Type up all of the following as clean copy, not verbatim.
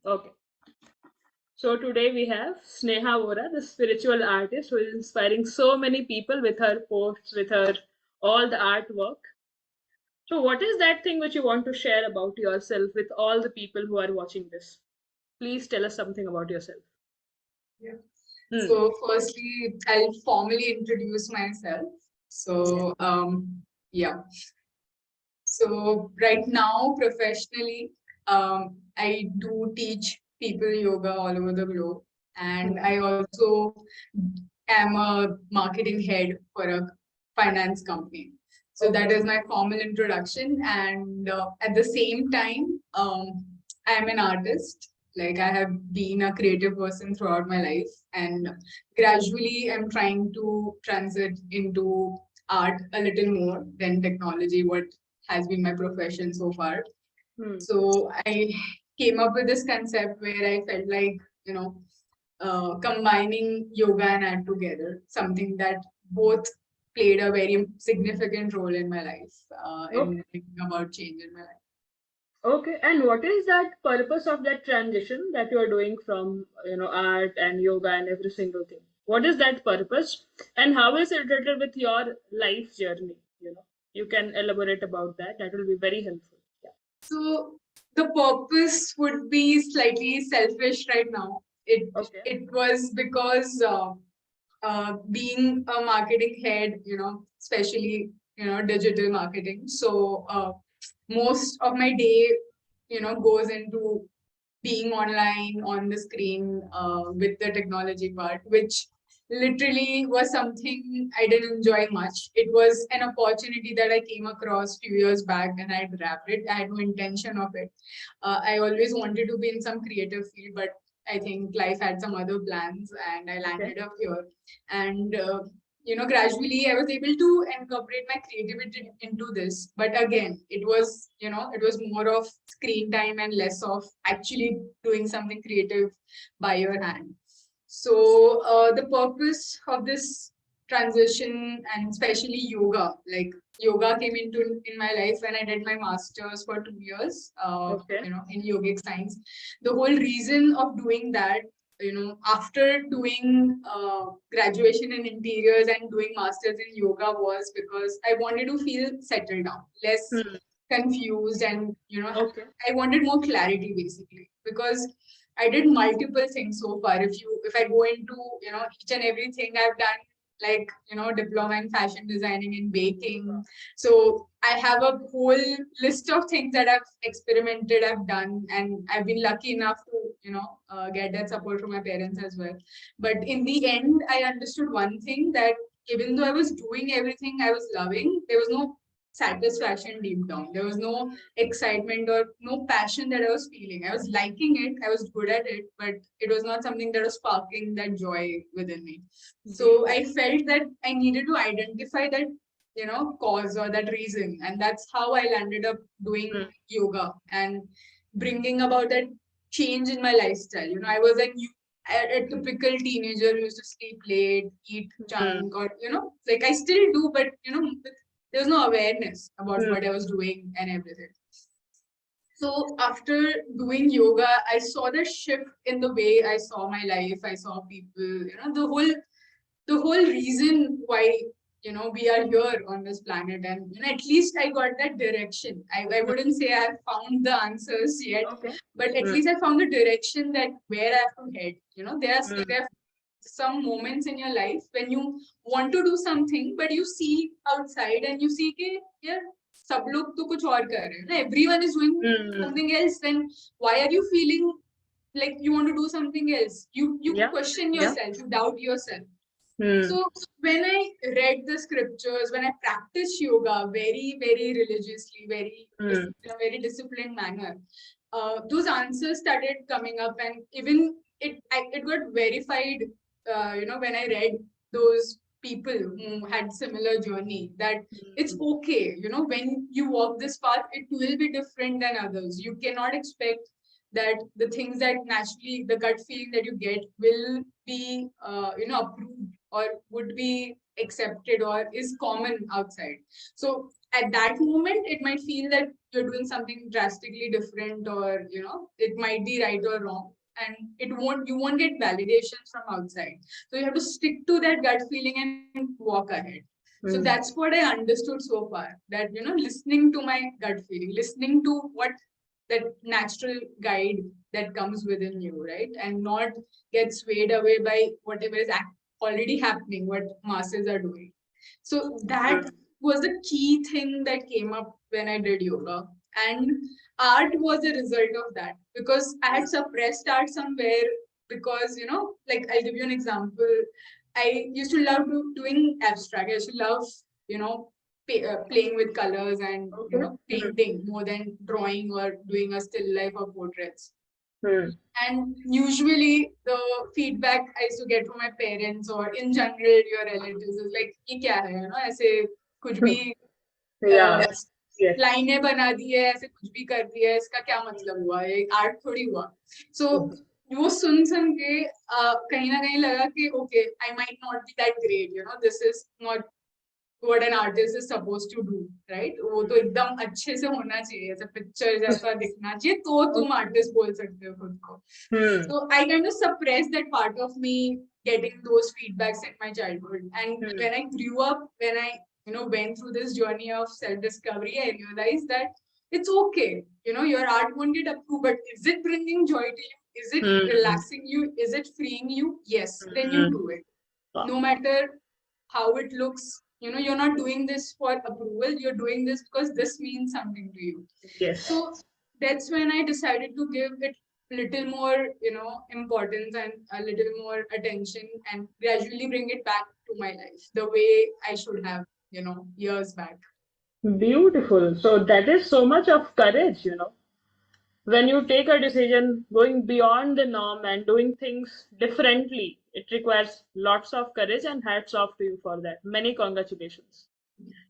Okay. So today we have Sneha Vora, the spiritual artist who is inspiring so many people with her posts, with her all the artwork. So what is that thing which you want to share about yourself with all the people who are watching this? Please tell us something about yourself. Yeah. Hmm. So firstly, I'll formally introduce myself. Yes. Yeah. So right now, professionally, I do teach people yoga all over the globe, and Hmm. I also am a marketing head for a finance company. So that Okay. is my formal introduction, and at the same time, I am an artist. Like I have been a creative person throughout my life, and gradually I'm trying to transit into art a little more than technology, what has been my profession so far. Hmm. So I came up with this concept where I felt like, you know, combining yoga and art together, something that both played a very significant role in my life, Okay. in bringing about change in my life. Okay. And what is that purpose of that transition that you are doing from art and yoga and every single thing? What is that purpose, and how is it related with your life journey? You can elaborate about that. That will be very helpful. Yeah. So the purpose would be slightly selfish right now. Okay. It was because being a marketing head, especially digital marketing. So most of my day, goes into being online on the screen with the technology part, which literally was something I didn't enjoy much. It was an opportunity that I came across few years back and I grabbed it. I had no intention of it. I always wanted to be in some creative field, but I think life had some other plans and I Okay. landed up here. And gradually I was able to incorporate my creativity into this. But again, it was more of screen time and less of actually doing something creative by your hand. So the purpose of this transition and especially yoga, like yoga came into in my life when I did my masters for 2 years, Okay. in yogic science. The whole reason of doing that, after doing graduation in interiors and doing masters in yoga was because I wanted to feel settled down, less Hmm. confused, and Okay. I wanted more clarity basically because I did multiple things so far. If I go into each and everything I've done, like diploma in fashion designing and baking. So I have a whole list of things that I've experimented, I've done, and I've been lucky enough to get that support from my parents as well. But in the end, I understood one thing, that even though I was doing everything I was loving, there was no satisfaction deep down. There was no excitement or no passion that I was feeling. I was liking it, I was good at it, but it was not something that was sparking that joy within me. So I felt that I needed to identify that, cause or that reason. And that's how I landed up doing Hmm. yoga and bringing about that change in my lifestyle. I was a typical teenager who used to sleep late, eat Hmm. junk, or, like I still do, but, there was no awareness about Hmm. what I was doing and everything. So after doing yoga, I saw the shift in the way I saw my life. I saw people, the whole reason why we are here on this planet, and at least I got that direction. I Hmm. wouldn't say I've found the answers yet, Okay. but at Hmm. least I found the direction that where I have to head. Hmm. There are some moments in your life when you want to do something, but you see outside and you see कि यार सब लोग तो कुछ और कर रहे हैं ना, everyone is doing Hmm. something else, then why are you feeling like you want to do something else? You Yeah. question Yeah. yourself, you doubt yourself. Hmm. So when I read the scriptures, when I practiced yoga very, very religiously, Hmm. in a very disciplined manner, those answers started coming up, and even it got verified. When I read those people who had similar journey, that it's Hmm. okay. When you walk this path, it will be different than others. You cannot expect that the things that naturally the gut feeling that you get will be approved or would be accepted or is common outside. So at that moment it might feel that you're doing something drastically different, or it might be right or wrong, and you won't get validations from outside. So you have to stick to that gut feeling and walk ahead. So that's what I understood so far, that listening to my gut feeling, listening to what that natural guide that comes within you, right? And not get swayed away by whatever is already happening, what masses are doing. So that was the key thing that came up when I did yoga. And art was a result of that, because I had suppressed art somewhere. Because, like, I'll give you an example. I used to love doing abstract. I used to love, playing with colors and, painting more than drawing or doing a still life or portraits. And usually the feedback I used to get from my parents or in general your relatives is like, ये क्या है, ऐसे कुछ भी लाइनें बना दी है, ऐसे कुछ भी कर दिया है, इसका क्या मतलब हुआ, ये आर्ट थोड़ी हुआ. So वो सुन के कहीं ना कहीं लगा कि okay, I might not be that great, this is not what an artist is supposed to do, right? वो तो एकदम अच्छे से होना चाहिए, ऐसा पिक्चर जैसा दिखना चाहिए, तो तुम आर्टिस्ट बोल सकते हो खुद को. So I kind of suppressed that part of me getting those feedbacks in my childhood. And when I grew up, when I went through this journey of self-discovery, I realized that it's okay. Your art won't get approved, but is it bringing joy to you? Is it relaxing you? Is it freeing you? Yes, then you do it. No matter how it looks, you're not doing this for approval, you're doing this because this means something to you. Yes. So that's when I decided to give it little more importance and a little more attention, and gradually bring it back to my life the way I should have years back. Beautiful. So that is so much of courage, When you take a decision going beyond the norm and doing things differently, it requires lots of courage, and hats off to you for that. Many congratulations.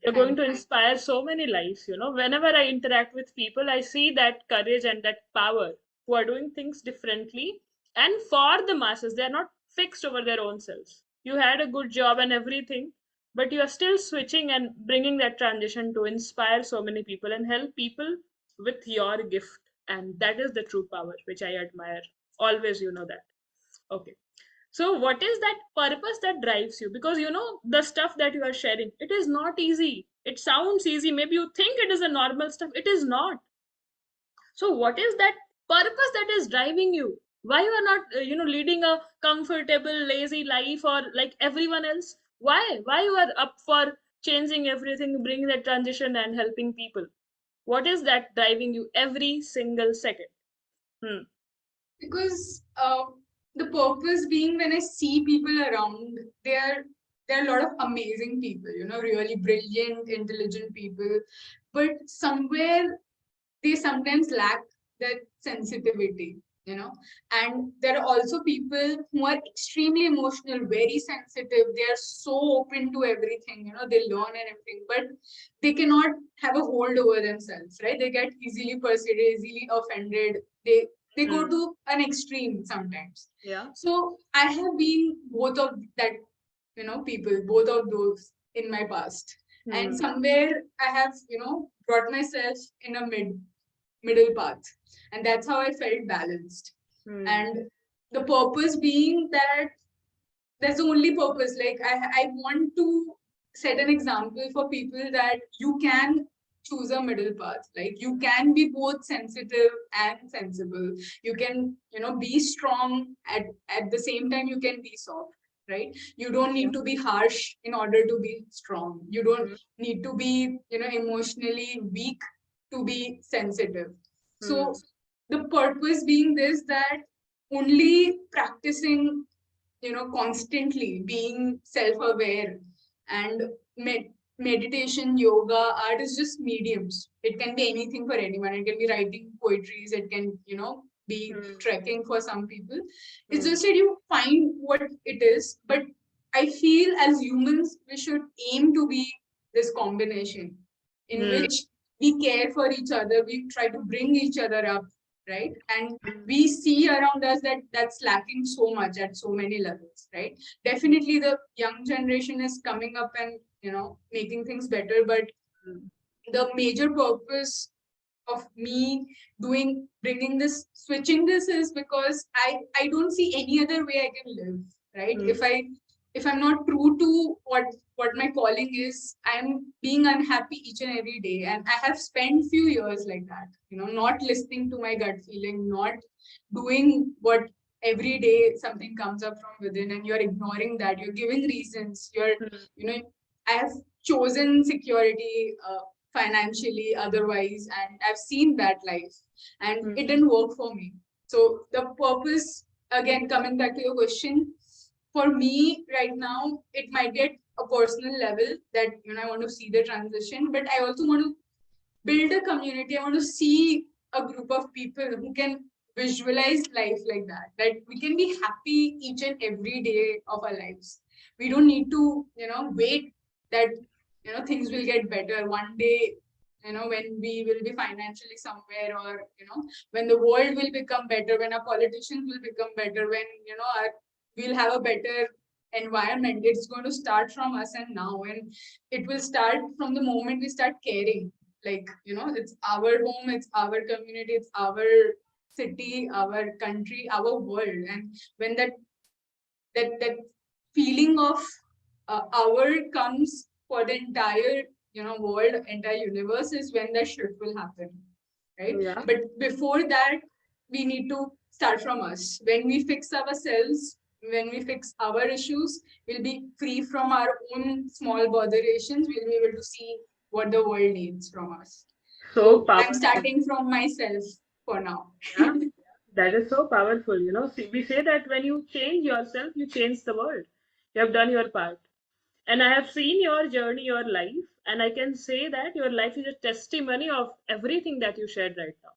You're going to inspire so many lives, Whenever I interact with people, I see that courage and that power who are doing things differently and for the masses. They're not fixed over their own selves. You had a good job and everything, but you are still switching and bringing that transition to inspire so many people and help people with your gift. And that is the true power, which I admire. Always, you know that. Okay. So, what is that purpose that drives you? Because the stuff that you are sharing, it is not easy. It sounds easy. Maybe you think it is a normal stuff. It is not. So, what is that purpose that is driving you? Why you are not, leading a comfortable, lazy life or like everyone else? Why? Why you are up for changing everything, bringing that transition and helping people? What is that driving you every single second? Because the purpose being, when I see people around, there are a lot of amazing people, really brilliant, intelligent people, but somewhere they sometimes lack that sensitivity, and there are also people who are extremely emotional, very sensitive. They are so open to everything, they learn and everything, but they cannot have a hold over themselves, right? They get easily persuaded, easily offended. They go to an extreme sometimes. Yeah. So I have been both of that, people, both of those in my past. And somewhere I have, brought myself in a middle path. And that's how I felt balanced. And the purpose being that that's the only purpose. Like I want to set an example for people that you can choose a middle path. Like you can be both sensitive and sensible. You can, be strong at the same time you can be soft, right? You don't need to be harsh in order to be strong. You don't need to be, emotionally weak to be sensitive. So the purpose being this, that only practicing, constantly being self-aware, and meditation, yoga, art is just mediums. It can be anything for anyone. It can be writing poetries, it can, be trekking for some people. It's just that you find what it is. But I feel as humans we should aim to be this combination in which we care for each other, we try to bring each other up, right? And we see around us that that's lacking so much at so many levels, right? Definitely the young generation is coming up and making things better, but the major purpose of me bringing this, switching this, is because I don't see any other way I can live, right? Mm. If I'm not true to what my calling is, I'm being unhappy each and every day. And I have spent few years like that, not listening to my gut feeling, not doing what every day something comes up from within, and you're ignoring that, you're giving reasons, Mm. you know I have chosen security, financially, otherwise, and I've seen that life, and Mm. it didn't work for me. So the purpose, again, coming back to your question, for me right now, it might get a personal level that I want to see the transition, but I also want to build a community. I want to see a group of people who can visualize life like that, that we can be happy each and every day of our lives. We don't need to, wait that, things will get better one day, when we will be financially somewhere, or, when the world will become better, when our politicians will become better, when, we'll have a better environment. It's going to start from us and now, and it will start from the moment we start caring. Like, it's our home, it's our community, it's our city, our country, our world. And when that feeling of our comes for the entire, world, entire universe, is when that shift will happen, right? Yeah. But before that, we need to start from us. When we fix ourselves, when we fix our issues, we'll be free from our own small botherations. We'll be able to see what the world needs from us. So So I'm powerful. starting from myself for now. Yeah. That is so powerful. See, we say that when you change yourself, you change the world. You have done your part. And I have seen your journey, your life, and I can say that your life is a testimony of everything that you shared right now.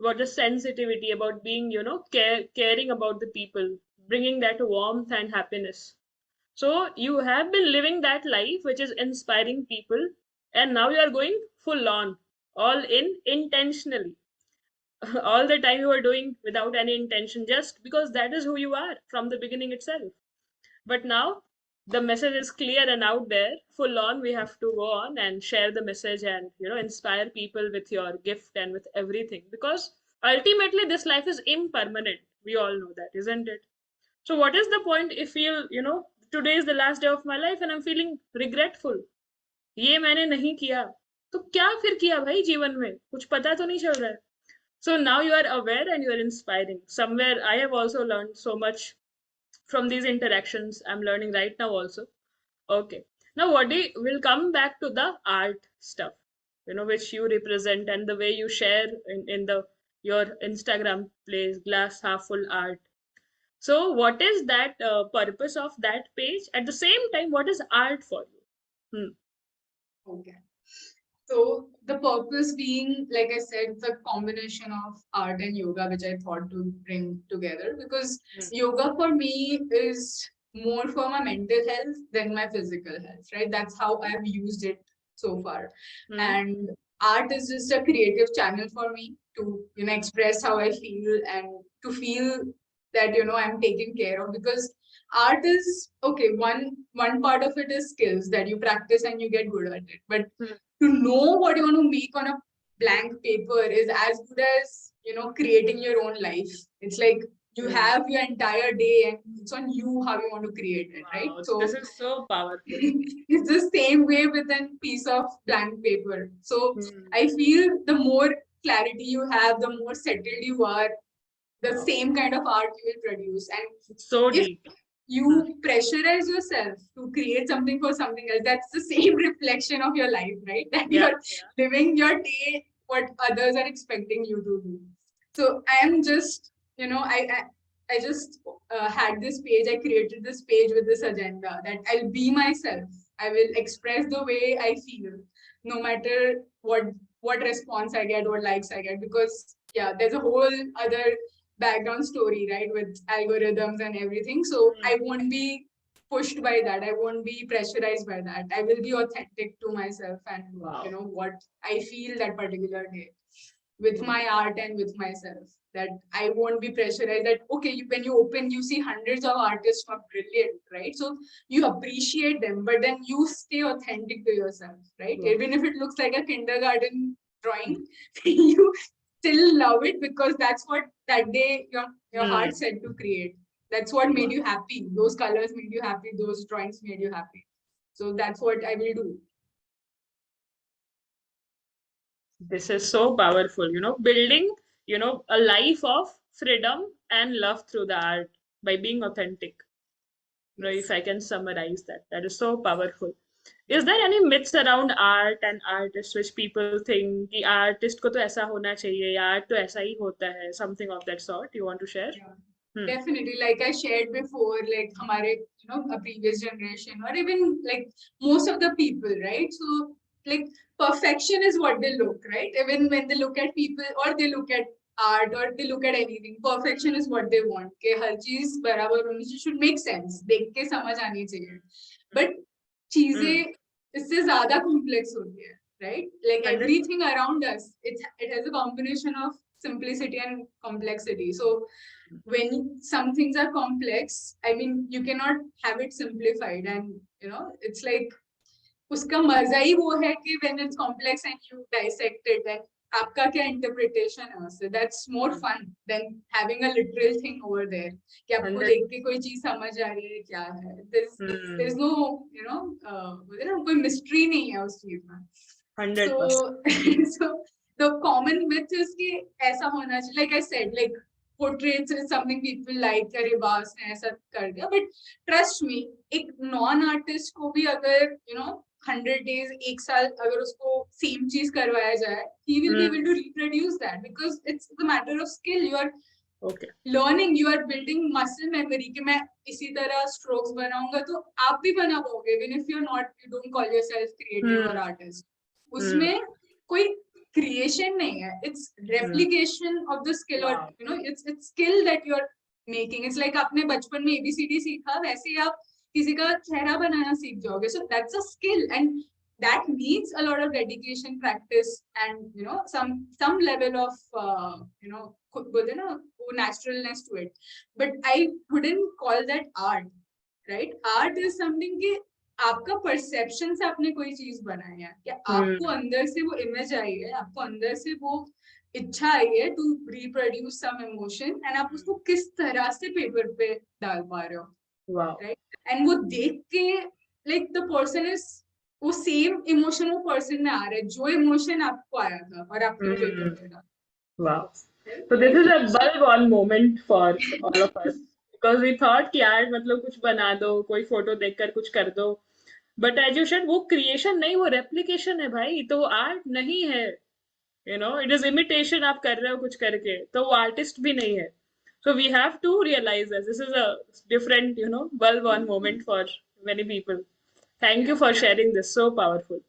About the sensitivity, about being, caring about the people, bringing that warmth and happiness. So you have been living that life which is inspiring people, and now you are going full on, all in intentionally. All the time you are doing without any intention, just because that is who you are from the beginning itself. But now the message is clear and out there, full on. We have to go on and share the message and inspire people with your gift and with everything, because ultimately this life is impermanent. We all know that, isn't it? So what is the point if today is the last day of my life and I'm feeling regretful, ये मैंने नहीं किया, तो क्या फिर किया भाई जीवन में, कुछ पता तो नहीं चल रहा है. So now you are aware and you are inspiring. Somewhere I have also learned so much from these interactions. I'm learning right now also. Okay. Now what do we'll come back to the art stuff, which you represent and the way you share in the your Instagram plays glass half full art. So what is that purpose of that page? At the same time, what is art for you? Hmm. Okay. So the purpose being, like I said, the combination of art and yoga, which I thought to bring together, because Hmm. yoga for me is more for my mental health than my physical health, right? That's how I've used it so far. Hmm. And art is just a creative channel for me to, express how I feel, and to feel that, I'm taken care of. Because art is okay, one part of it is skills that you practice and you get good at it, but Hmm. to know what you want to make on a blank paper is as good as, creating your own life. It's like you Hmm. have your entire day, and it's on you how you want to create it, right? Wow, this So is so powerful. it's the same way with a piece of blank paper. So Hmm. I feel the more clarity you have, the more settled you are, the Wow, same kind of art you will produce. And it's so if deep. Hmm. you pressurize yourself to create something for something else, that's the same reflection of your life, right? That Yeah, you're living your day what others are expecting you to do. So I am just, I just had this page. I created this page with this agenda that I'll be myself. I will express the way I feel, no matter what response I get, what likes I get. Because yeah, there's a whole other background story, right, with algorithms and everything. So yeah. I won't be pushed by that. I won't be pressurized by that. I will be authentic to myself and Wow. what I feel that particular day. with my art and with myself. That I won't be pressurized that, okay, when you open, you see hundreds of artists who are brilliant, right? So you appreciate them, but then you stay authentic to yourself, right? Wow. Even if it looks like a kindergarten drawing, you still love it because that's what that day your heart said to create. That's what made you happy. Those colors made you happy. Those drawings made you happy. So that's what I will do. This is so powerful, building, a life of freedom and love through the art by being authentic. If Yes. I can summarize that, that is so powerful. Is there any myths around art and artists which people think कि artist को तो ऐसा होना चाहिए या art तो ऐसा ही होता है, something of that sort you want to share? Yeah. Hmm. Definitely, like I shared before, like हमारे a previous generation or even like most of the people, right? So like perfection is what they look, right? Even when they look at people or they look at art or they look at anything, perfection is what they want. कि हर चीज बराबर होनी चाहिए, should make sense, देख के समझ आनी चाहिए. But Hmm. चीजें इससे ज्यादा complex होती है, right? Like 100. everything around us, it has a combination of simplicity and complexity. So when some things are complex, I mean, you cannot have it simplified, and it's like उसका मजा ही वो है कि when it's complex and you dissect it and आपका क्या interpretation है उससे, that's more fun than having a literal thing over there कि आपको 100. देख के कोई चीज समझ आ रही है क्या है. There's no कोई mystery नहीं है उस चीज में. 100%. So so the common myth is कि ऐसा होना चाहिए, like I said, like portraits is something people like, अरे बास ने ऐसा कर दिया, but trust me, एक non artist को भी अगर 100 days, एक साल अगर उसको same चीज करवाया जाए, he will be able to reproduce that because it's the matter of skill. You are Okay. learning, you are building muscle memory कि मैं इसी तरह strokes बनाऊंगा तो आप भी बना पाओगे, even if you don't call yourself creative or artist. उसमें कोई creation नहीं है, it's replication of the skill, or it's skill that you're making. It's like आपने बचपन में ABCD सीखा, वैसे ही आप किसी का चेहरा बनाना सीख जाओगे. So that's a skill, and that needs a lot of dedication, practice, and some level of बोलते हैं ना वो naturalness to it. But I wouldn't call that art, right? Art is something कि आपका परसेप्शन से आपने कोई चीज बनाई है, क्या आपको अंदर से वो इमेज आई है, आपको अंदर से वो इच्छा आई है to reproduce some emotion, and आप उसको किस तरह से पेपर पे डाल पा रहे हो, Wow. राइट? एंड वो देख के लाइक द पर्सन इज वो सेम इमोशन वो पर्सन में आ रहा है जो इमोशन आपको आया था और आपने पेपर पे डाला. Wow. So this is a bulb on moment for all of us because we thought कि यार मतलब कुछ बना दो, कोई फोटो देखकर कुछ कर दो. But as you said, वो creation नहीं, वो replication है भाई, तो वो art नहीं है. It is imitation आप कर रहे हो कुछ करके, तो वो artist भी नहीं है. So we have to realize that this is a different, bulb on moment for many people. Thank you for sharing this. So powerful.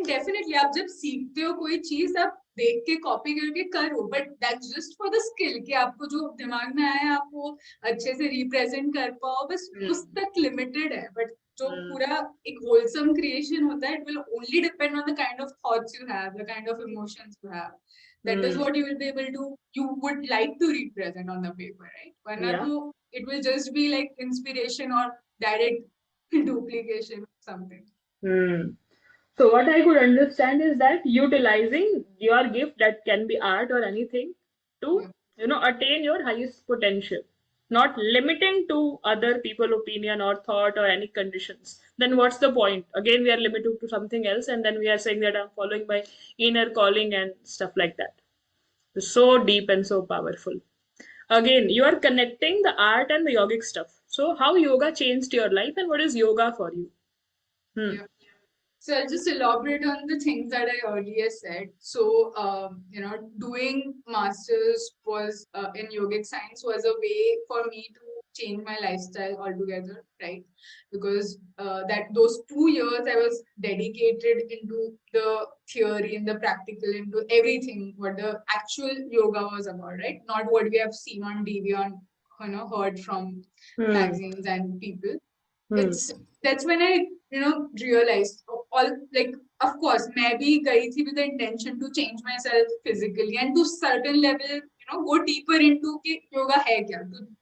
Definitely आप जब सीखते हो कोई चीज आप देख के कॉपी करके करो, but that's just for the skill कि आपको जो दिमाग में आया आप वो अच्छे से रिप्रेजेंट कर पाओ, बस उस तक लिमिटेड है. बट जो पूरा एक होलसम क्रिएशन होता है, it will only depend on the kind of thoughts you have, the kind of emotions you have. That is what you will be able to, you would like to represent on the paper, right? वरना Yeah. तो it will just be like inspiration or direct duplication of something. So what I could understand is that utilizing your gift, that can be art or anything, to Yeah. attain your highest potential, not limiting to other people opinion or thought or any conditions. Then what's the point? Again, we are limited to something else, and then we are saying that I'm following my inner calling and stuff like that. It's so deep and so powerful. Again, you are connecting the art and the yogic stuff. So how yoga changed your life, and what is yoga for you? Yeah. So I'll just elaborate on the things that I earlier said. So, doing masters was in yogic science was a way for me to change my lifestyle altogether, right? Because that those 2 years I was dedicated into the theory and the practical, into everything what the actual yoga was about, right? Not what we have seen on TV, on heard from magazines and people. It's That's when I realized all, like of course, मैं भी गई थी with the intention to change myself physically and to certain level, go deeper into कि yoga है क्या,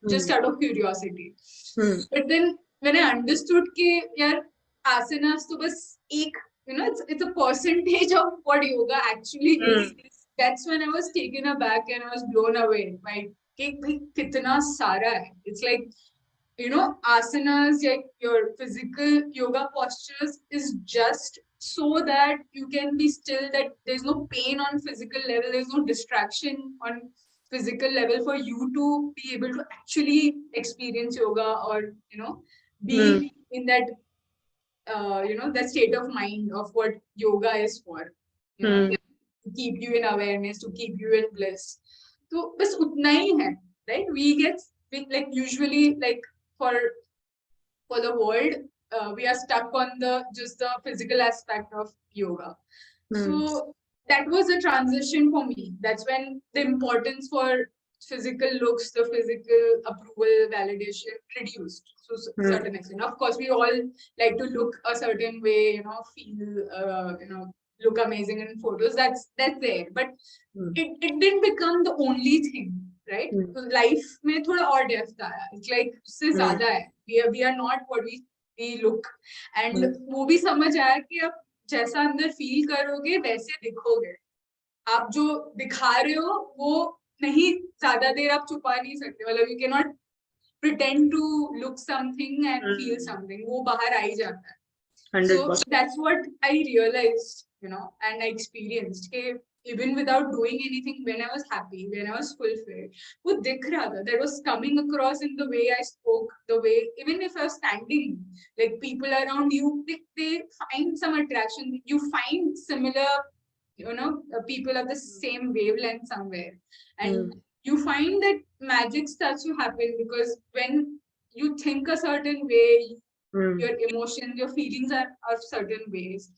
just out of curiosity. But then when I understood कि यार asanas तो बस एक, it's a percentage of what yoga actually is. That's when I was taken aback and I was blown away by कि भाई कितना सारा है. It's like, asanas, like your physical yoga postures is just so that you can be still, that there's no pain on physical level, there's no distraction on physical level for you to be able to actually experience yoga or, be in that, that state of mind of what yoga is for, to keep you in awareness, to keep you in bliss. So, bas utna hi hai, right? We like usually like for the world, we are stuck on just the physical aspect of yoga. So that was a transition for me. That's when the importance for physical looks, the physical approval, validation reduced to certain extent. Of course, we all like to look a certain way, feel, look amazing in photos. That's there, but it didn't become the only thing, right? So life में थोड़ा और depth आया. It's like उससे ज़्यादा है. We are not what we look, and वो भी समझ आया कि अब जैसा अंदर फील करोगे वैसे दिखोगे. आप जो दिखा रहे हो वो नहीं, ज्यादा देर आप छुपा नहीं सकते. मतलब you cannot pretend to look something and feel something. वो बाहर आ ही जाता है. 100%. So that's what I realized, and I experienced. Even without doing anything, when I was happy, when I was fulfilled, वो दिख रहा था. That was coming across in the way I spoke, the way, even if I was standing, like people around you, they find some attraction. You find similar, people of the same wavelength somewhere. And you find that magic starts to happen because when you think a certain way, your emotions, your feelings are of certain ways,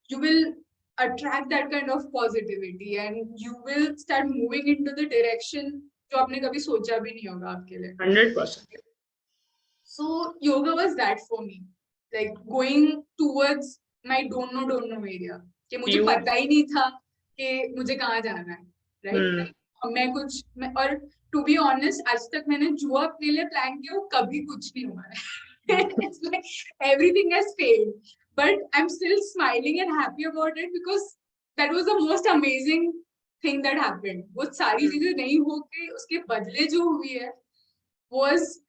you will attract that kind of positivity and you will start moving into the direction जो आपने कभी सोचा भी नहीं होगा आपके लिए. 100%. So yoga was that for me, like going towards my don't know area. कि मुझे पता ही नहीं था कि मुझे कहाँ जाना है, right? और to be honest, आज तक मैंने जो अपने लिए प्लान किया वो कभी कुछ नहीं हुआ है. It's like everything has failed, but I'm still smiling and happy about it because that was the most amazing thing that happened. वो सारी चीजें नहीं होके उसके बदले जो हुई है was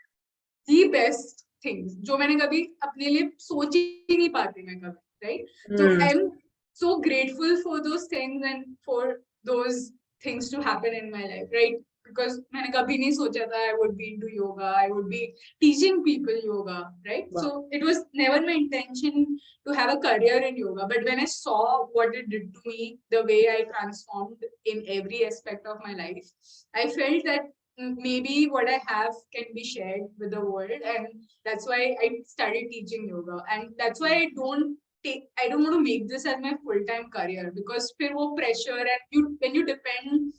the best things जो मैंने कभी अपने लिए सोच ही नहीं पाती मैं कभी, right? So I'm so grateful for those things and for those things to happen in my life, right? Because मैंने कभी नहीं सोचा था I would be into yoga, I would be teaching people yoga, right? Wow. So it was never my intention to have a career in yoga, but when I saw what it did to me, the way I transformed in every aspect of my life, I felt that maybe what I have can be shared with the world, and that's why I started teaching yoga. And that's why I don't want to make this as my full-time career because फिर वो pressure and when you depend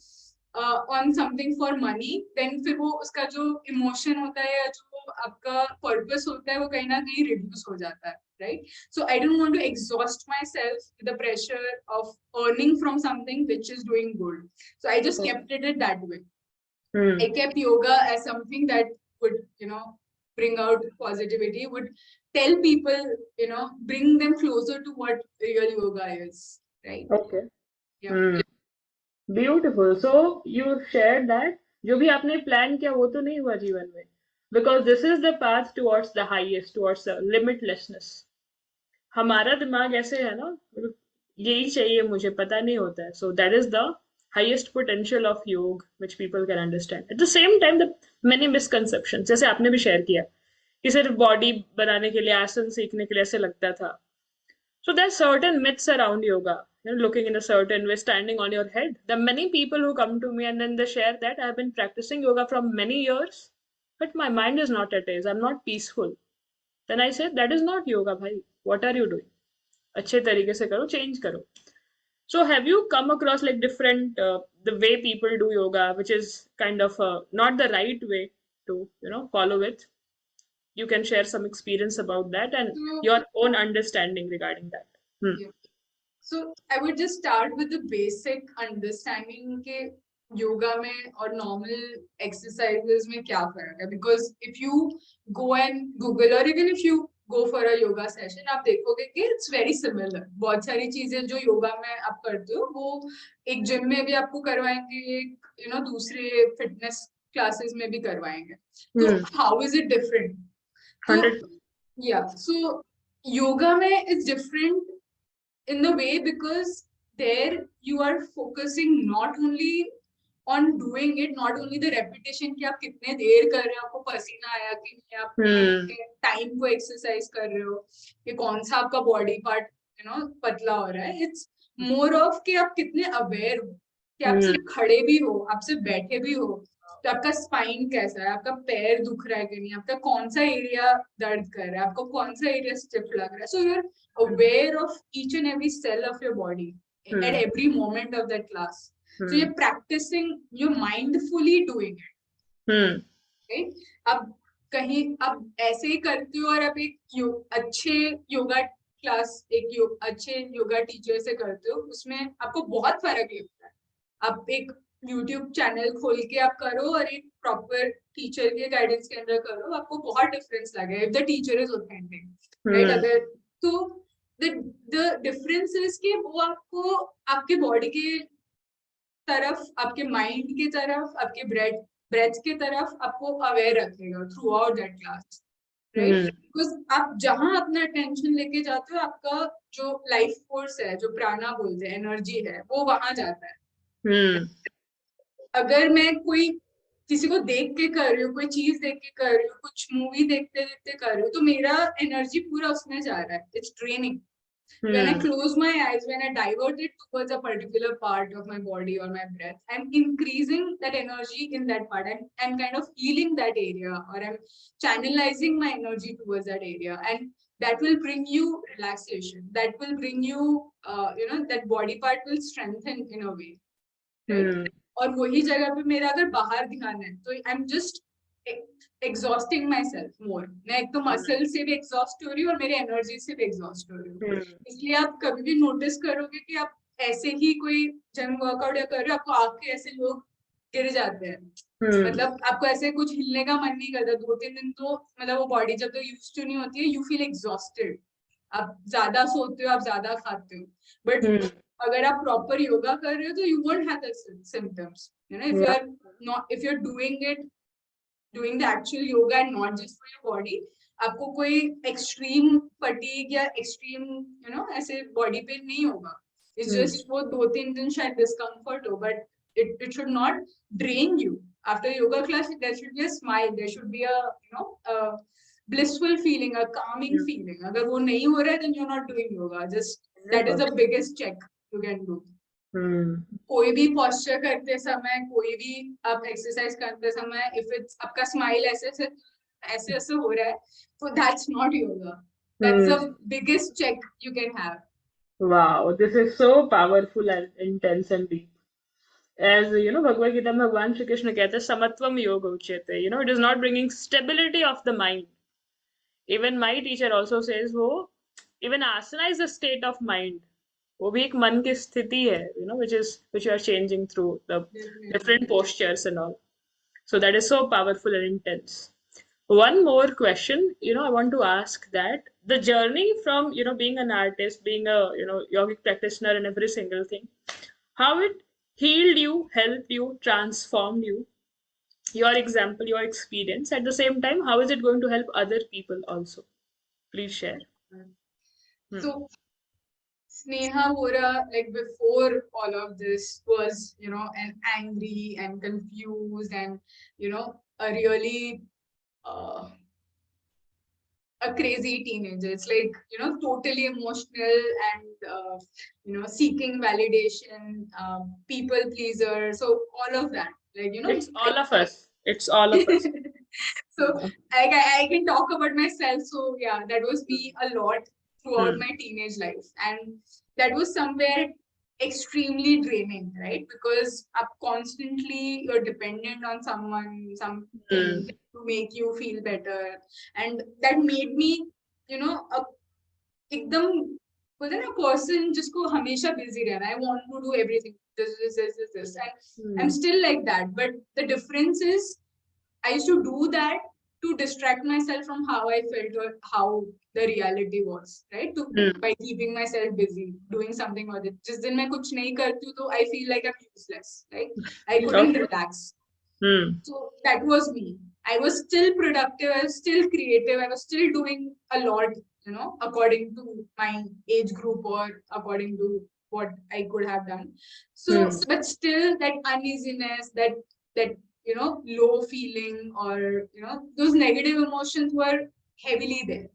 on something for money, then फिर वो उसका जो emotion होता है या जो आपका purpose होता है वो कहीं ना कहीं reduce हो जाता है, right? So I don't want to exhaust myself with the pressure of earning from something which is doing good. So I just kept it that way. I kept yoga as something that would, bring out positivity, would tell people, bring them closer to what real yoga is, right? Okay. Yeah. Beautiful. So you shared that जो भी आपने plan किया वो तो नहीं हुआ जीवन में, because this is the path towards the highest, towards the limitlessness. हमारा दिमाग ऐसे है ना, यही चाहिए मुझे, पता नहीं होता है. So that is the highest potential of yoga which people can understand. At the same time, the many misconceptions, जैसे आपने भी शेयर किया कि सिर्फ बॉडी बनाने के लिए, आसन सीखने के लिए ऐसे लगता था. So there are certain myths around yoga. Looking in a certain way, standing on your head. There are many people who come to me and then they share that I've been practicing yoga from many years, but my mind is not at ease. I'm not peaceful. Then I said, that is not yoga, bhai. What are you doing? अच्छे तरीके से करो, change करो. So have you come across like different the way people do yoga, which is kind of not the right way to follow it? You can share some experience about that and your own understanding regarding that. Yeah. So I would just start with the basic understanding के yoga में और normal exercises में क्या फर्क है, because if you go and Google or even if you go for a yoga session आप देखोगे कि it's very similar. बहुत सारी चीजें जो योगा में आप करते हो वो एक जिम में भी आपको करवाएंगे, एक दूसरे फिटनेस क्लासेस में भी करवाएंगे. तो how is it different? तो 100. yeah, so yoga में is different in the way because there you are focusing not only on doing it, not only the repetition कि आप कितने देर कर रहे हो, आपको पसीना आया कि नहीं, आप कितने टाइम को एक्सरसाइज कर रहे हो, कि कौन सा आपका बॉडी पार्ट पतला हो रहा है. इट्स मोर ऑफ कि आप कितने अवेयर हो, कि आप सिर्फ खड़े भी हो, आप सिर्फ बैठे भी हो, तो आपका स्पाइन कैसा है, आपका पैर दुख रहा है कि नहीं, आपका कौन सा एरिया दर्द कर रहा है, आपको कौन सा एरिया स्टिफ लग रहा है. So you are aware of each and every cell of your body at every moment of that class. So you're practicing, you're mindfully doing it. Right? अब कहीं अब ऐसे ही करते हो और आप एक अच्छे योगा क्लास, अच्छे योगा टीचर से करते हो, उसमें आपको बहुत फर्क लगता है. आप एक YouTube चैनल खोल के आप करो और एक प्रॉपर टीचर के गाइडेंस के अंदर करो, आपको बहुत डिफरेंस लगेगा if the teacher is authentic, right? अगर तो the difference is कि वो आपको आपके बॉडी के तरफ, आपके माइंड की तरफ, आपके ब्रेथ की तरफ आपको अवेयर रखेगा through out that class, right? Because आप जहां अपना अटेंशन लेके जाते हो, आपका जो लाइफ फोर्स है, जो प्राणा बोलते हैं, एनर्जी है, वो वहां जाता है. अगर मैं कोई किसी को देख के कर रही हूँ, कोई चीज देख के कर रही हूँ, कुछ मूवी देखते देखते कर रही हूँ, तो मेरा एनर्जी पूरा उसमें जा रहा है. It's draining. When I close my eyes, when I divert it towards a particular part of my body or my breath, I'm increasing that energy in that part. I'm kind of healing that area, or I'm channelizing my energy towards that area, and that will bring you relaxation. That will bring you, that body part will strengthen in a way, right? और वही जगह पे मेरा अगर बाहर ध्यान है, तो I am just exhausting myself more. मैं एक तो मसल से भी एग्जॉस्ट हो रही हूँ और मेरे एनर्जी से भी एग्जॉस्ट हो रही हूँ. इसलिए आप कभी भी नोटिस करोगे कि आप ऐसे ही कोई जिम वर्कआउट या कर रहे हो, आपको आके ऐसे लोग गिर जाते हैं. मतलब आपको ऐसे कुछ हिलने का मन नहीं करता 2-3 दिन, तो मतलब वो बॉडी जब तक यूज टू नहीं होती है, यू फील एग्जॉस्टेड. आप ज्यादा सोते हो, आप ज्यादा खाते हो, बट अगर आप प्रॉपर योगा कर रहे हो तो you won't have the symptoms. if you're doing the actual yoga and not just for your body, आपको कोई extreme fatigue या extreme ऐसे body pain नहीं होगा. It's just वो 2-3 दिन शायद discomfort हो, but it should not drain you. After yoga class, there should be a smile, there should be a blissful feeling, a calming feeling. अगर वो नहीं हो रहा है, then you're not doing yoga. Just that is the biggest check you can do. कोई भी posture करते समय, कोई भी आप exercise करते समय, if it's आपका smile ऐसे हो रहा है, so that's not yoga. That's the biggest check you can have. Wow, this is so powerful and intense and deep. As you know, Bhagavad Gita में भगवान श्री कृष्ण कहते हैं समत्वम योग उच्यते. It is not bringing stability of the mind. Even my teacher also says वो even asana is a state of mind. वो भी एक मन की स्थिति है, which you are changing through the different postures and all. So that is so powerful and intense. One more question, I want to ask that the journey from, being an artist, being a, yogic practitioner and every single thing, how it healed you, helped you, transformed you, your example, your experience. At the same time, how is it going to help other people also? Please share. So Sneha Vora, like before all of this, was an angry and confused and a really a crazy teenager. It's like totally emotional and seeking validation, people pleaser. So all of that, like it's all of us. It's all of us. So I can talk about myself. So yeah, that was me a lot throughout my teenage life, and that was somewhere extremely draining, right? Because constantly you're dependent on something to make you feel better, and that made me a एकदम but then a person just go हमेशा busy रहना. I want to do everything. This. And I'm still like that. But the difference is I used to do that to distract myself from how I felt or how the reality was, right? By keeping myself busy, doing something or it. Just दिन मैं कुछ नहीं करती हूँ, तो I feel like I'm useless. Like I couldn't relax. So that was me. I was still productive. I was still creative. I was still doing a lot, according to my age group or according to what I could have done. So, but still that uneasiness, that low feeling or those negative emotions were heavily there.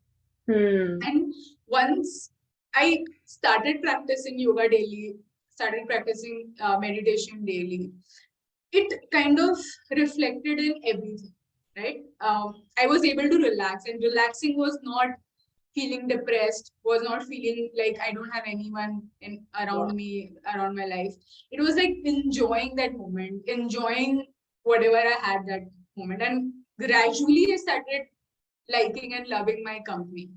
And once I started practicing yoga daily, started practicing meditation daily, it kind of reflected in everything, right? I was able to relax, and relaxing was not feeling depressed, was not feeling like I don't have anyone around me, around my life. It was like enjoying that moment, enjoying whatever I had that moment. And gradually I started liking and loving my company,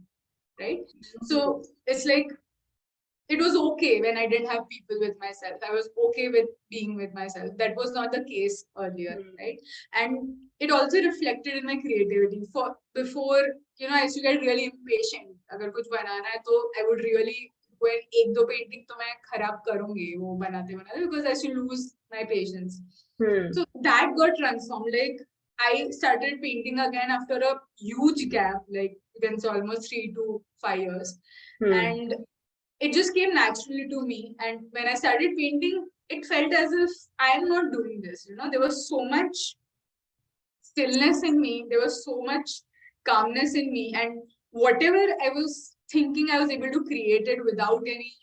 right? So it's like it was okay when I didn't have people with myself. I was okay with being with myself. That was not the case earlier, right? And it also reflected in my creativity. For before, I used to get really impatient. अगर कुछ बनाना है तो I would really when एक दो painting तो मैं खराब करूँगी वो बनाते बनाते because I used to lose my patience. So that got transformed. Like I started painting again after a huge gap, like you can say almost 3 to 5 years, and it just came naturally to me. And when I started painting, it felt as if I am not doing this. There was so much stillness in me, there was so much calmness in me, and whatever I was thinking, I was able to create it without any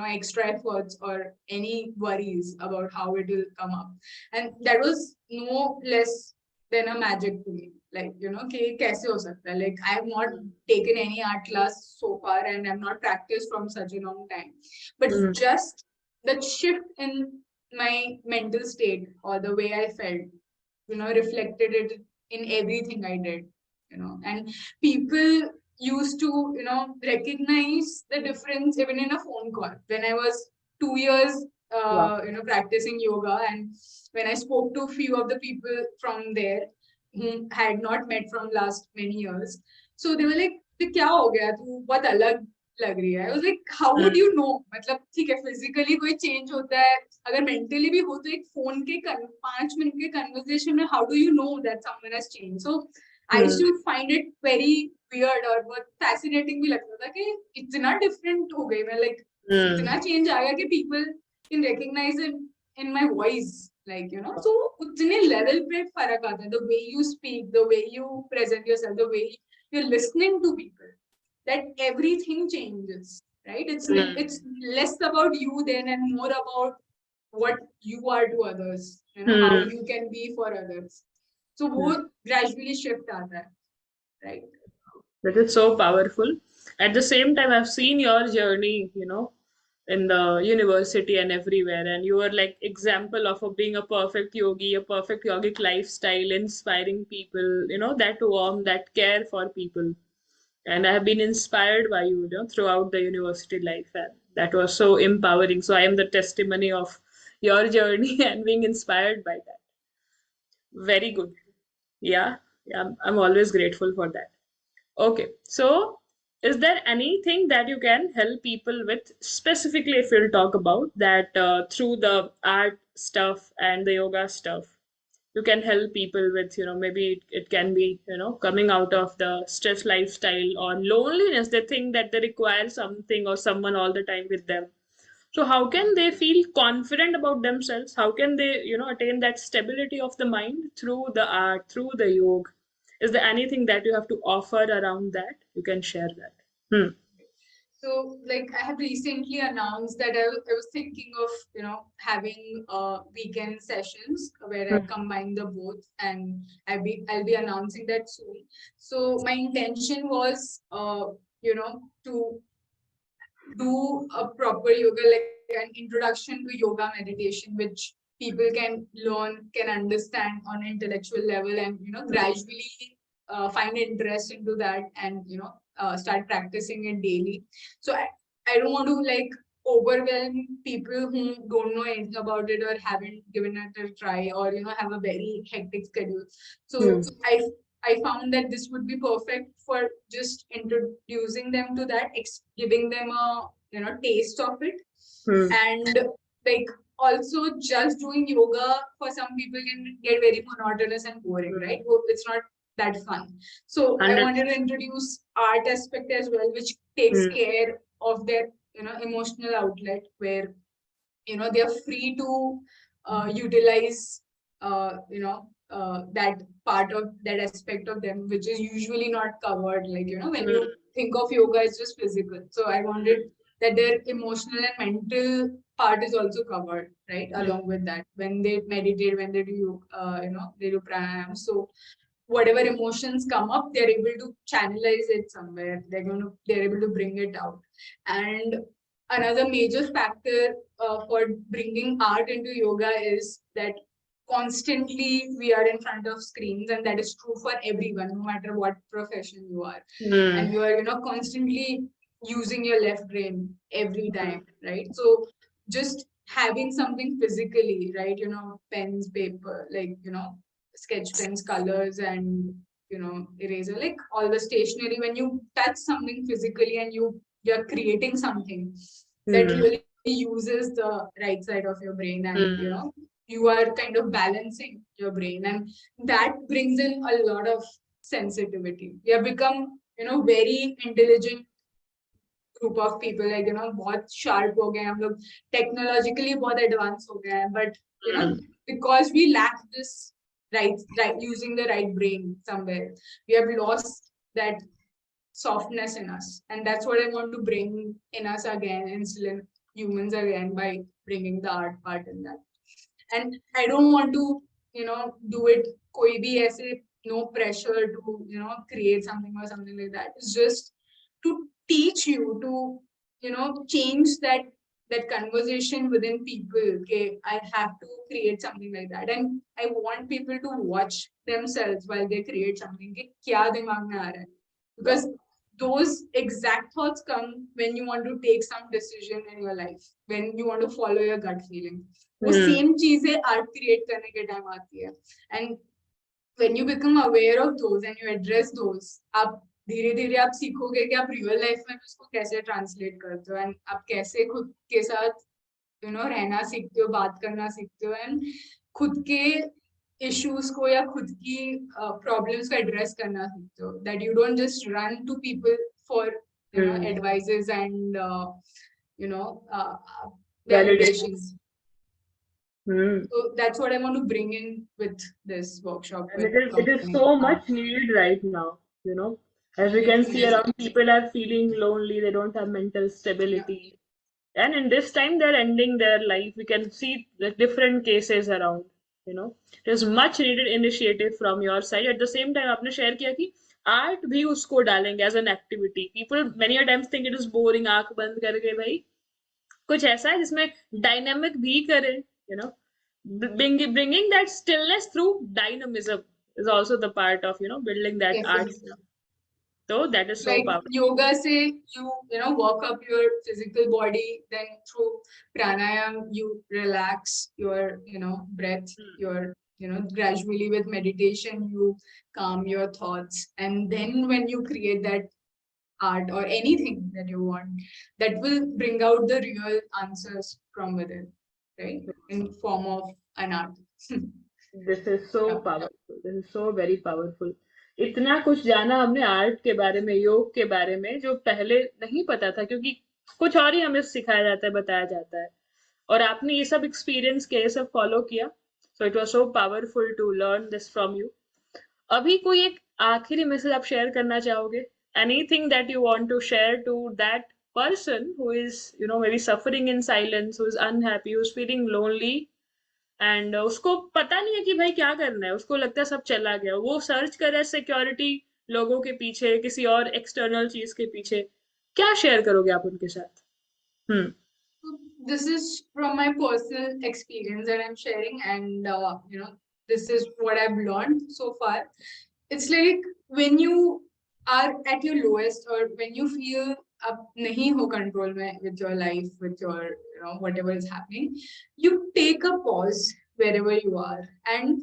extra efforts or any worries about how it will come up. And that was no less than a magic to me. Like, कि कैसे हो सकता है? Like, I have not taken any art class so far and I have not practiced from such a long time. But just the shift in my mental state or the way I felt, reflected it in everything I did, and people used to, recognize the difference even in a phone call. When I was 2 years, practicing yoga, and when I spoke to a few of the people from there whom I had not met from last many years, so they were like, क्या हो गया तू बहुत अलग लग रही है. I was like, how would you know? मतलब ठीक है physically कोई change होता है, अगर mentally भी हो तो एक phone के 5 minute के conversation में how do you know that someone has changed? So I used to find it very weird और बहुत fascinating भी लगता था कि इतना different हो गई मैं, like इतना change आ गया कि people can recognize it in my voice, like so उतने level पे फर्क आता है, the way you speak, the way you present yourself, the way you're listening to people, that everything changes, right? It's less about you then and more about what you are to others, how you can be for others. So both gradually shift aata hai, right? That is so powerful. At the same time, I've seen your journey, in the university and everywhere, and you were like example of being a perfect yogi, a perfect yogic lifestyle, inspiring people, that warmth, that care for people. And I have been inspired by you, throughout the university life, and that was so empowering. So I am the testimony of your journey and being inspired by that. Very good. Yeah, yeah, I'm always grateful for that. Okay, so is there anything that you can help people with, specifically if you'll talk about that through the art stuff and the yoga stuff? You can help people with, maybe it can be, coming out of the stress lifestyle or loneliness. They think that they require something or someone all the time with them. So how can they feel confident about themselves? How can they, attain that stability of the mind through the art, through the yoga? Is there anything that you have to offer around that? You can share that. So, like, I have recently announced that I was thinking of, having weekend sessions where I combine the both, and I'll be announcing that soon. So, my intention was, to do a proper yoga, like an introduction to yoga meditation, which people can learn, can understand on an intellectual level, and gradually find interest into that, and start practicing it daily. So I don't want to like overwhelm people who don't know anything about it or haven't given it a try, or have a very hectic schedule. So I found that this would be perfect for just introducing them to that, giving them a taste of it. And like also just doing yoga for some people can get very monotonous and boring, right? It's not that fun. So I wanted to introduce art aspect as well, which takes care of their emotional outlet, where they are free to utilize that part of that aspect of them, which is usually not covered. Like when you think of yoga, it's just physical. So I wanted that their emotional and mental part is also covered, right, along with that. When they meditate, when they do they do pranayam, so whatever emotions come up, they're able to channelize it somewhere. They're able to bring it out. And another major factor for bringing art into yoga is that constantly we are in front of screens, and that is true for everyone, no matter what profession you are. And you are constantly using your left brain every time, right? So just having something physically, right, pens, paper, like sketch pens, colors, and eraser, like all the stationery. When you touch something physically and you're creating something that really uses the right side of your brain, and you are kind of balancing your brain, and that brings in a lot of sensitivity. We have become very intelligent group of people, like बहुत sharp हो गए हम लोग, technologically बहुत advanced हो गए हैं, but because we lack this right using the right brain somewhere, we have lost that softness in us, and that's what I want to bring in us again, instill in humans again, by bringing the art part in that. And I don't want to do it koi bhi aise, no pressure to create something or something like that. It's just to teach you to change that conversation within people. Okay, I have to create something like that, and I want people to watch themselves while they create something कि क्या दिमाग में आ रहा है, because those exact thoughts come when you want to take some decision in your life, when you want to follow your gut feeling. वो same चीजें art create करने के टाइम आती है. And when you become aware of those and you address those, आप धीरे धीरे आप सीखोगे कि आप रियल लाइफ में उसको कैसे ट्रांसलेट करते हो, एंड आप कैसे खुद के साथ रहना सीखते हो, बात करना सीखते हो, एंड खुद के इश्यूज को या खुद की प्रॉब्लम्स को एड्रेस करना सीखते हो. That you don't just run to people for advices and validations. So that's what I want to bring in with this workshop. And it is so much needed right now, as we can see around, people are feeling lonely, they don't have mental stability. And in this time they're ending their life. We can see the different cases around, it is much needed initiative from your side. At the same time आपने share किया कि art भी उसको डालेंगे as an activity. People many a times think it is boring, आंख बंद करके भाई कुछ ऐसा है जिसमें dynamic भी करें, bringing that stillness through dynamism is also the part of building that art. So that is so like powerful. Yoga say you work up your physical body, then through pranayam you relax your breath, your gradually with meditation you calm your thoughts, and then when you create that art or anything that you want, that will bring out the real answers from within, right, in form of an art. This is so powerful. This is so very powerful. इतना कुछ जाना हमने art के बारे में, योग के बारे में, जो पहले नहीं पता था, क्योंकि कुछ और ही हमें सिखाया जाता है, बताया जाता है, और आपने ये सब एक्सपीरियंस किया, ये सब फॉलो किया. So it was so powerful to learn this from you. अभी कोई एक आखिरी मैसेज आप शेयर करना चाहोगे? Anything that you want to share to that person who is maybe suffering in silence, who is unhappy, who is feeling lonely, and उसको पता नहीं है कि भाई क्या करना है, उसको लगता है सब चला गया, वो सर्च कर रहा है सिक्योरिटी लोगों के पीछे, किसी और एक्सटर्नल चीज के पीछे. क्या शेयर करोगे आप उनके साथ? This is from my personal experience that I'm sharing, and this is what I've learned so far. It's like when you are at your lowest, or when you feel up nahi ho control mein with your life, with your, you know, whatever is happening, you take a pause wherever you are and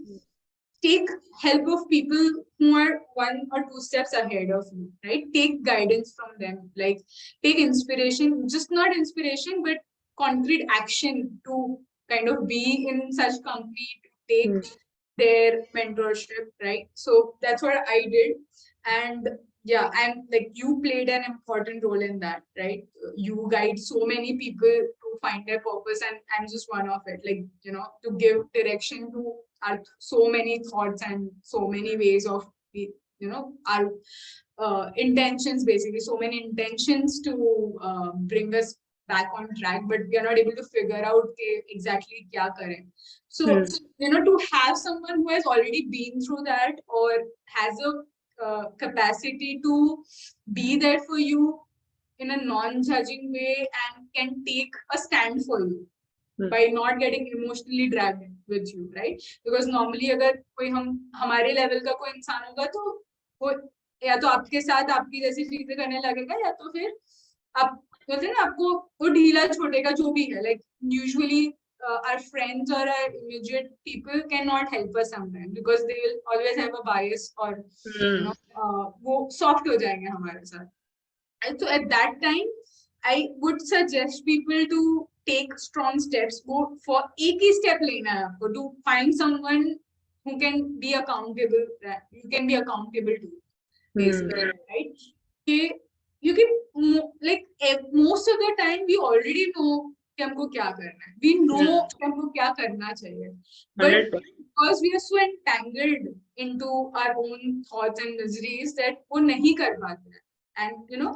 take help of people who are one or two steps ahead of you, right? Take guidance from them, like take inspiration, just not inspiration but concrete action to kind of be in such company, to take their mentorship, right? So that's what I did. And yeah, and like you played an important role in that, right? You guide so many people to find their purpose, and I'm just one of it, like, you know, to give direction to our so many thoughts and so many ways of, you know, our intentions, basically so many intentions to bring us back on track, but we are not able to figure out exactly kya kare. So, you know, to have someone who has already been through that, or has a capacity to be there for you in a non-judging way and can take a stand for you by not getting emotionally dragged with you, right? Because normally अगर कोई हम हमारे level का कोई इंसान होगा तो वो या तो आपके साथ आपकी जैसी चीजें करने लगेगा, या तो फिर आप बोलते हैं ना, आपको वो ढीला छोड़ेगा जो भी है, like usually our friends or our immediate people cannot help us sometimes because they will always have a bias, or you know, वो soft हो जाएंगे हमारे साथ. And so at that time, I would suggest people to take strong steps. Go for एक ही step लेना है आपको, to find someone who can be accountable. You can be accountable to, basically, right? कि you can, like most of the time we already know कि हमको क्या करना है. We know कि हमको क्या करना चाहिए. But because we are so entangled into our own thoughts and miseries that वो नहीं कर पाते हैं. And you know,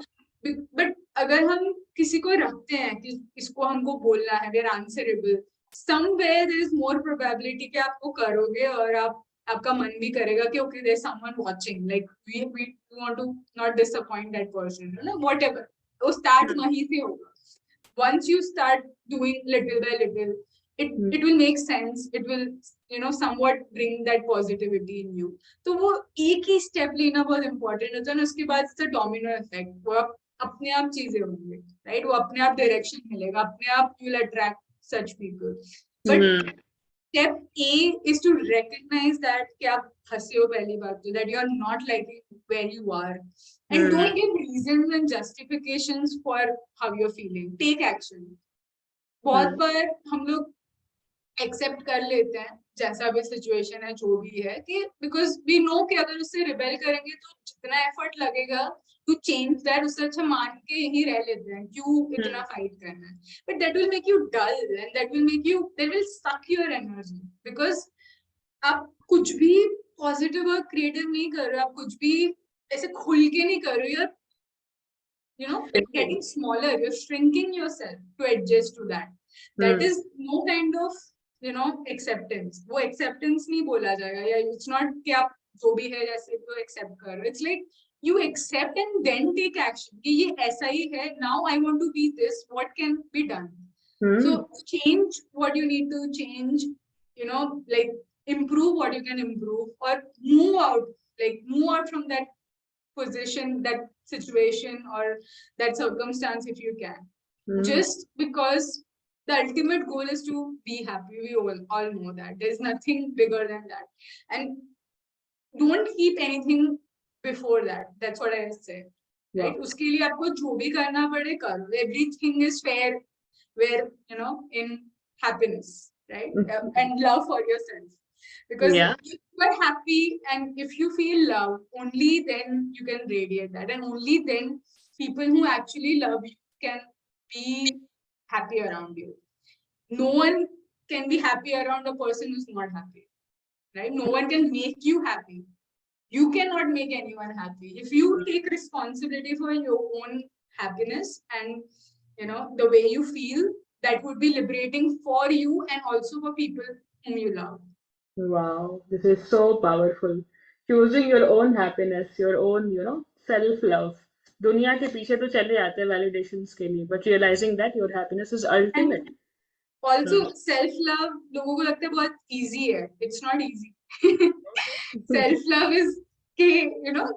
but अगर हम किसी को रखते हैं कि इसको हमको बोलना है, we are answerable, somewhere there is more probability कि आप वो करोगे और आप आपका मन भी करेगा कि okay, there's someone watching, like we want to not disappoint that person, you know, whatever. वो start वहीं से होगा. Once you start doing little by little, it will make sense, it will, you know, somewhat bring that positivity in you. तो वो एक ही step लेना बहुत important होता है ना, उसके बाद it's a domino effect. वो अपने आप चीजें होंगी, right? वो अपने आप direction मिलेगा, अपने आप you will attract such people. But step A is to recognize that कि आप फंसे हो, पहली बात तो, that you are not liking where you are, and don't give reasons and justifications for how you're feeling. Take action. बहुत बार हम लोग एक्सेप्ट कर लेते हैं जैसा भी सिचुएशन है, जो भी है, कि बिकॉज वी नो कि अगर उससे रिबेल करेंगे तो जितना एफर्ट लगेगा टू चेंज दैट, उससे अच्छा मान के यही रह लेते हैं, क्यों इतना फाइट करना है. But that will make you dull, and that will make you, that will suck your energy, because आप कुछ भी पॉजिटिव और क्रिएटिव नहीं कर रहे, आप कुछ भी ऐसे खुल के नहीं कर रहे, you know, getting smaller, you're shrinking yourself to adjust to that. That is no kind of, you know, acceptance. वो acceptance नहीं बोला जाएगा, या it's not कि आप जो भी है जैसे तो accept कर रहे. It's like you accept and then take action कि ये ऐसा ही है, now I want to be this, what can be done. So change what you need to change, you know, like improve what you can improve, or move out, like move out from that position, that situation, or that circumstance if you can. Just because the ultimate goal is to be happy. We all know that. There's nothing bigger than that. And don't keep anything before that. That's what I say. Right? उसके लिए आपको जो भी करना पड़े करो. Everything is fair where, you know, in happiness, right? And love for yourself. Because if you are happy and if you feel love, only then you can radiate that, and only then people who actually love you can be happy around you. No one can be happy around a person who's not happy, right? No one can make you happy. You cannot make anyone happy. If you take responsibility for your own happiness and, you know, the way you feel, that would be liberating for you and also for people whom you love. Wow, this is so powerful. Choosing your own happiness, your own, self-love. दुनिया के पीछे तो चले आते हैं validations के लिए, but realizing that your happiness is ultimate. And also, self-love, लोगों को लगता है बहुत easy है. It's not easy. Self-love is कि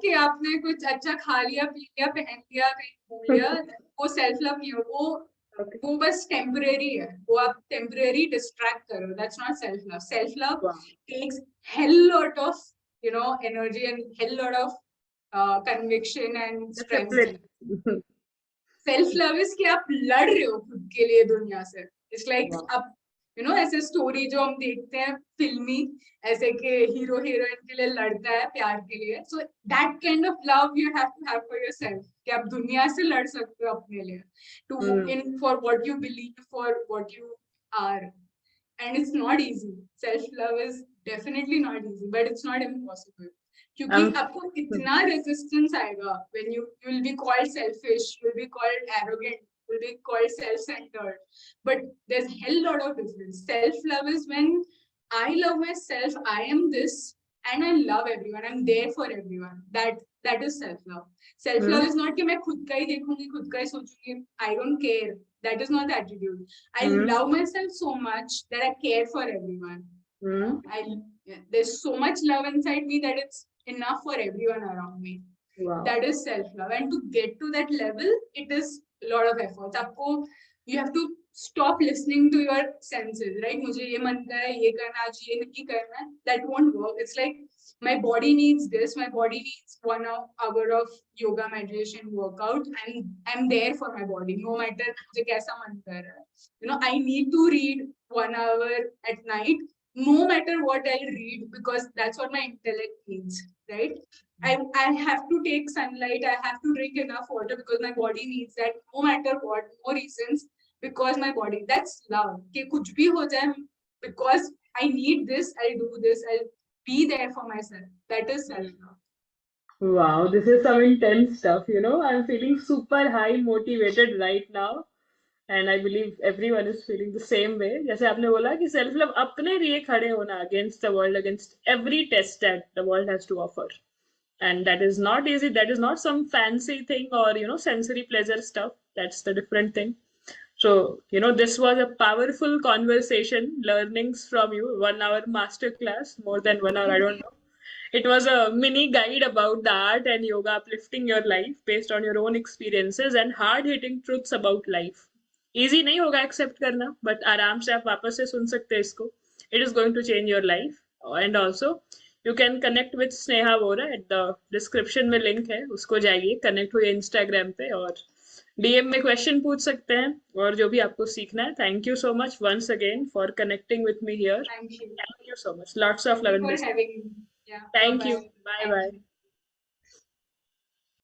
कि आपने कुछ अच्छा खा लिया, पी लिया, पहन लिया, कहीं घूम लिया, वो सेल्फ लव नहीं हो, Okay. वो बस टेम्परेरी है, वो आप टेम्परेरी डिस्ट्रैक्ट करो, that's not self love. Self love Wow. Takes hell lot of energy and hell lot of conviction and strength. Discipline. Self love is कि आप लड़ रहे हो खुद के लिए दुनिया से. It's like Wow. आप ऐसे स्टोरी जो हम देखते हैं फिल्मी, ऐसे कि हीरो हीरोइन के लिए लड़ता है प्यार के लिए. So that kind of love you have for yourself, कि आप दुनिया से लड़ सकते हो अपने लिए, to in for what you believe, for what you are. And it's not easy. Self love is definitely not easy, but it's not impossible. क्योंकि आपको इतना रेजिस्टेंस आएगा when you will be called selfish, you will be called arrogant, you will be called self-centered, but there's hell lot of difference. Self love is when I love myself, I am this, and I love everyone, I'm there for everyone. That is self love. Self love is not कि मैं खुद का ही देखूंगी, खुद का ही सोचूंगी, I don't care. That is not the attitude. I love myself so much that I care for everyone. There's so much love inside me that it's enough for everyone around me. Wow. That is self-love. And to get to that level, it is a lot of efforts. You have to stop listening to your senses, right? मुझे ये मन कर रहा है, ये करना चाहिए, ये नहीं करना है. That won't work. It's like my body needs this. My body needs 1 hour of yoga, meditation, workout. I'm there for my body, no matter मुझे कैसा मन कर रहा है. I need to read 1 hour at night, no matter what I'll read, because that's what my intellect needs, right? I have to take sunlight. I have to drink enough water because my body needs that, no matter what, no reasons, because my body. That's love. कि कुछ भी हो जाए, because I need this, I'll do this. I'll be there for myself. That is self-love. Wow, this is some intense stuff, I'm feeling super high motivated right now. And I believe everyone is feeling the same way. जैसे आपने बोला कि self love अपने लिए खड़े होना against the world, against every test that the world has to offer. And that is not easy. That is not some fancy thing or sensory pleasure stuff. That's the different thing. So this was a powerful conversation, learnings from you, 1 hour masterclass, more than 1 hour, I don't know. It was a mini guide about the art and yoga uplifting your life based on your own experiences and hard hitting truths about life. Easy नहीं होगा accept करना, but आराम से आप वापस से सुन सकते हैं इसको. It is going to change your life. And also you can connect with Sneha Vora. At the description में लिंक है, उसको जाइए, कनेक्ट हुए इंस्टाग्राम पे और डीएम में क्वेश्चन पूछ सकते हैं और जो भी आपको सीखना है. Thank you so much once again for connecting with me here. Thank you. Thank you so much. Lots of love and For blessings. having me. Yeah. Thank you. Bye-bye. Bye Thank bye. you.